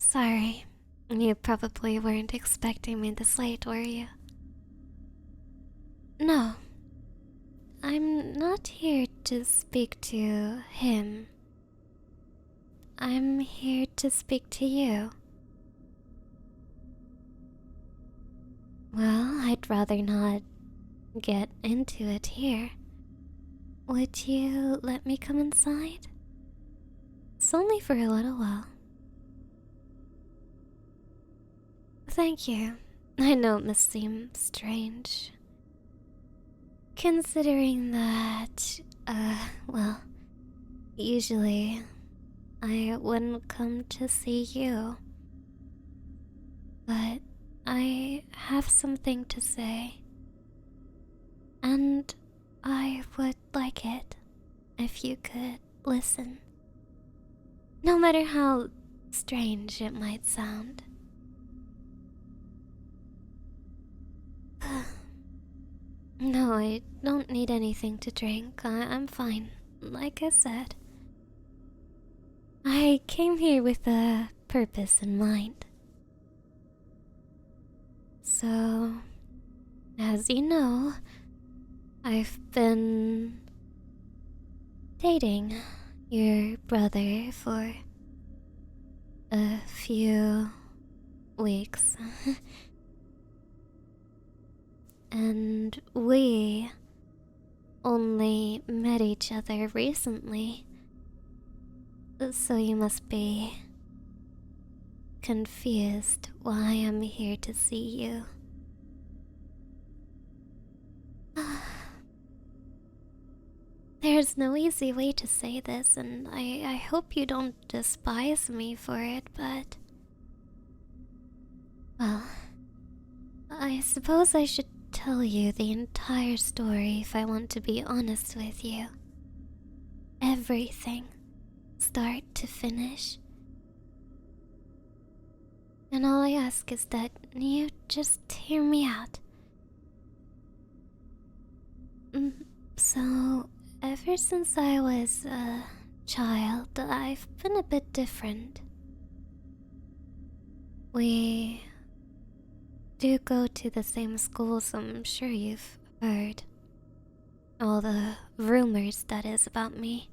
Sorry, you probably weren't expecting me this late, were you? No, I'm not here to speak to him. I'm here to speak to you. Well, I'd rather not get into it here. Would you let me come inside? It's only for a little while. Thank you. I know it must seem strange. Considering that, well, usually I wouldn't come to see you. But I have something to say. And I would like it if you could listen. No matter how strange it might sound. No, I don't need anything to drink. I'm fine. Like I said, I came here with a purpose in mind. So, as you know, I've been dating your brother for a few weeks. And we only met each other recently. So you must be confused why I'm here to see you. There's no easy way to say this, and I hope you don't despise me for it, but... Well, I suppose I should tell you the entire story if I want to be honest with you. Everything, start to finish. And all I ask is that you just hear me out. So, ever since I was a child, I've been a bit different. We do go to the same schools, I'm sure you've heard. All the rumors, that is, about me.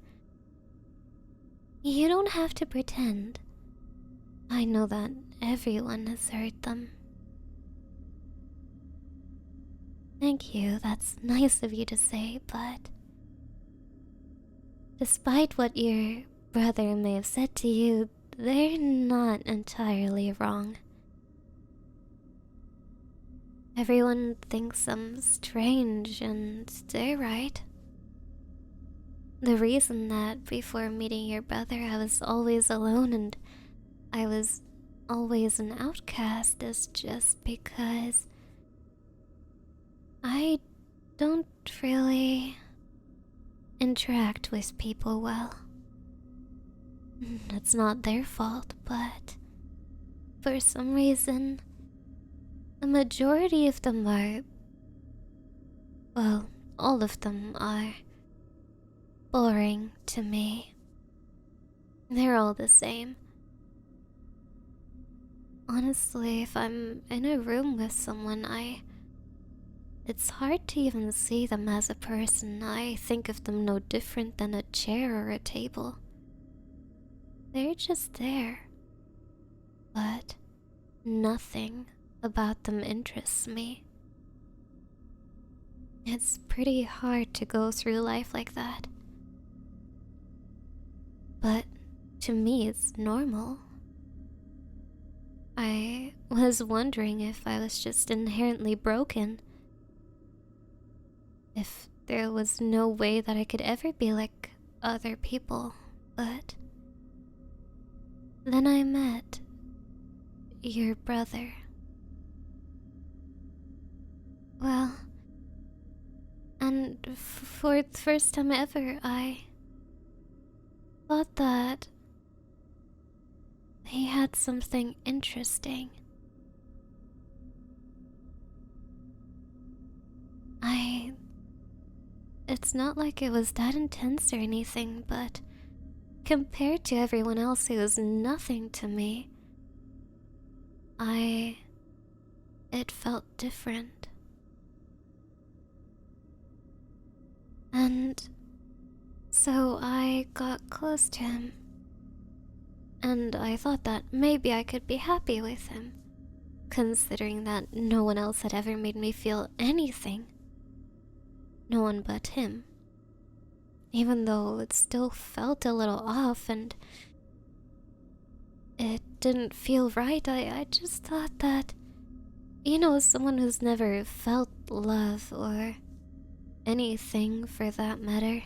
You don't have to pretend. I know that everyone has heard them. Thank you, that's nice of you to say, but... Despite what your brother may have said to you, they're not entirely wrong. Everyone thinks I'm strange, and they're right. The reason that before meeting your brother I was always alone and I was always an outcast is just because I don't really interact with people well. It's not their fault, but for some reason, the majority of them are, well, all of them are boring to me. They're all the same. Honestly, if I'm in a room with someone, it's hard to even see them as a person. I think of them no different than a chair or a table. They're just there. But nothing about them interests me. It's pretty hard to go through life like that. But to me, it's normal. I was wondering if I was just inherently broken. If there was no way that I could ever be like other people, but... Then I met your brother. Well, and for the first time ever, I thought that he had something interesting. It's not like it was that intense or anything, but compared to everyone else, it was nothing to me. I. It felt different. And so I got close to him. And I thought that maybe I could be happy with him, considering that no one else had ever made me feel anything. No one but him. Even though it still felt a little off and it didn't feel right, I just thought that, someone who's never felt love or anything for that matter,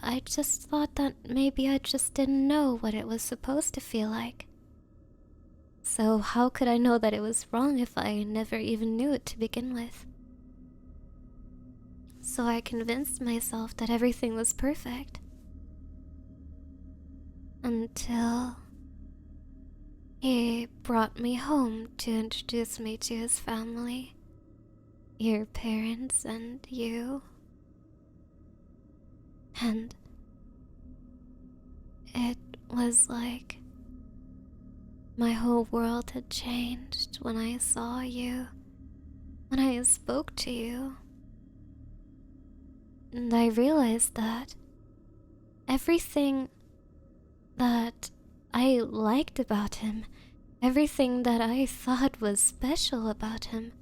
I just thought that maybe I just didn't know what it was supposed to feel like. So how could I know that it was wrong if I never even knew it to begin with? So I convinced myself that everything was perfect. Until he brought me home to introduce me to his family, your parents and you. And it was like my whole world had changed when I saw you, when I spoke to you. And I realized that everything that I liked about him, everything that I thought was special about him,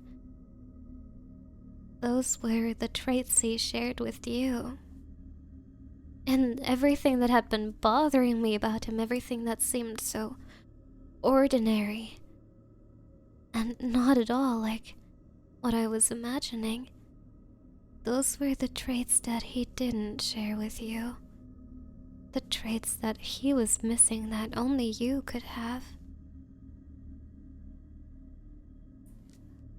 those were the traits he shared with you. And everything that had been bothering me about him, everything that seemed so ordinary and not at all like what I was imagining, those were the traits that he didn't share with you. The traits that he was missing that only you could have.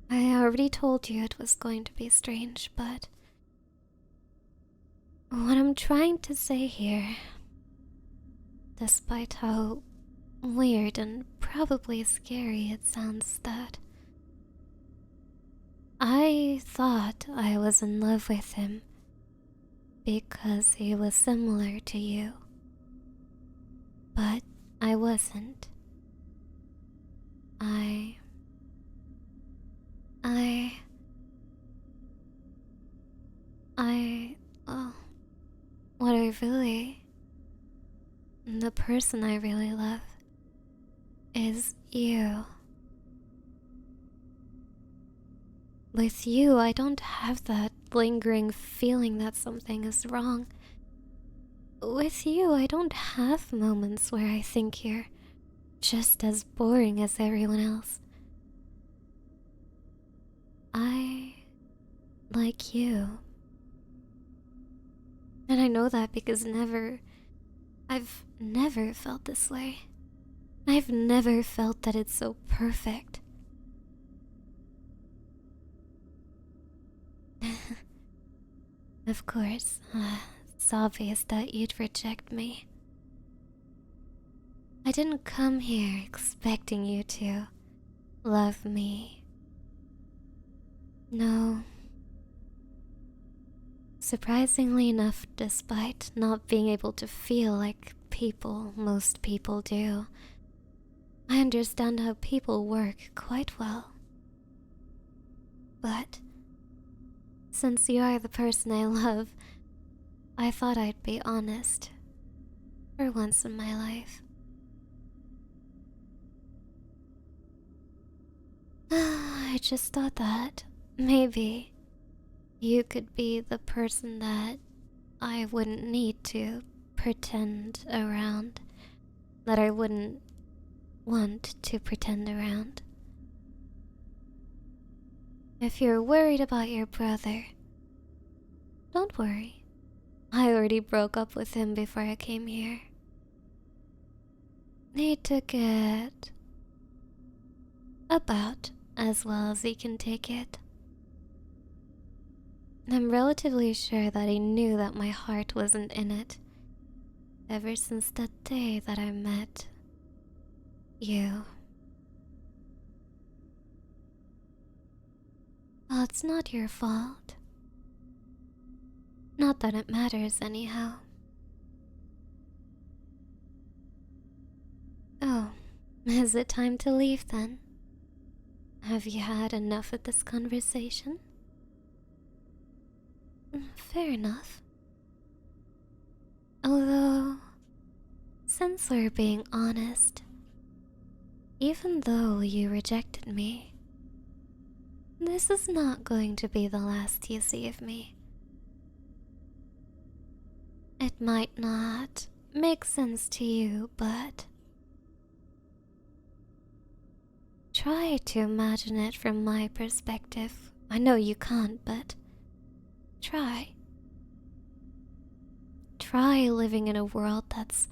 I already told you it was going to be strange, but what I'm trying to say here, despite how weird and probably scary it sounds, that I thought I was in love with him because he was similar to you. But I wasn't. Oh, what I really, the person I really love is you. With you, I don't have that lingering feeling that something is wrong. With you, I don't have moments where I think you're just as boring as everyone else. I like you. And I know that because I've never felt this way. I've never felt that it's so perfect. Of course, it's obvious that you'd reject me. I didn't come here expecting you to love me. No. Surprisingly enough, despite not being able to feel like most people do, I understand how people work quite well. But since you are the person I love, I thought I'd be honest for once in my life. I just thought that maybe you could be the person that I wouldn't need to pretend around, that I wouldn't want to pretend around. If you're worried about your brother, don't worry. I already broke up with him before I came here. He took it about as well as he can take it. I'm relatively sure that he knew that my heart wasn't in it ever since that day that I met you. Well, it's not your fault. Not that it matters anyhow. Oh, Is it time to leave then? Have you had enough of this conversation? Fair enough. Although, since we're being honest, even though you rejected me, this is not going to be the last you see of me. It might not make sense to you, but try to imagine it from my perspective. I know you can't, but try. Try living in a world that's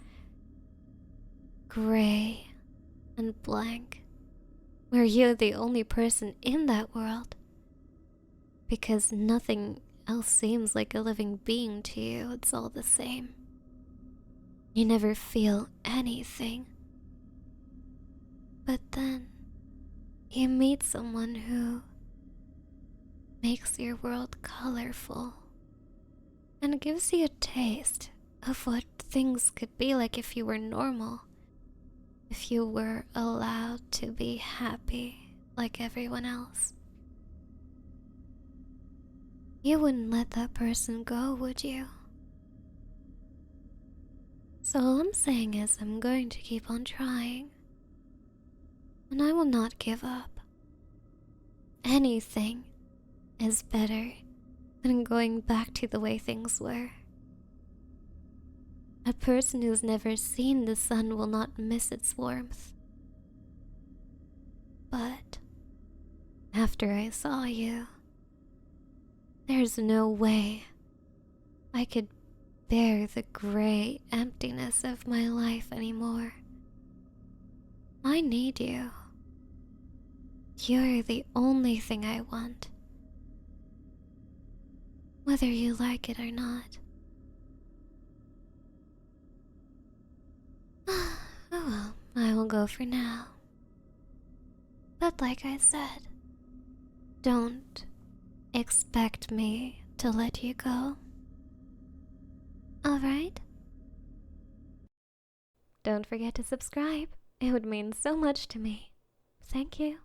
gray and blank, where you're the only person in that world, because nothing else seems like a living being to you. It's all the same. You never feel anything. But then you meet someone who makes your world colorful and gives you a taste of what things could be like if you were normal, if you were allowed to be happy like everyone else. You wouldn't let that person go, would you? So all I'm saying is I'm going to keep on trying, and I will not give up. Anything is better than going back to the way things were. A person who's never seen the sun will not miss its warmth. But after I saw you, there's no way I could bear the gray emptiness of my life anymore. I need you. You're the only thing I want, whether you like it or not. Oh well, I will go for now. But like I said, don't expect me to let you go. Alright? Don't forget to subscribe. It would mean so much to me. Thank you.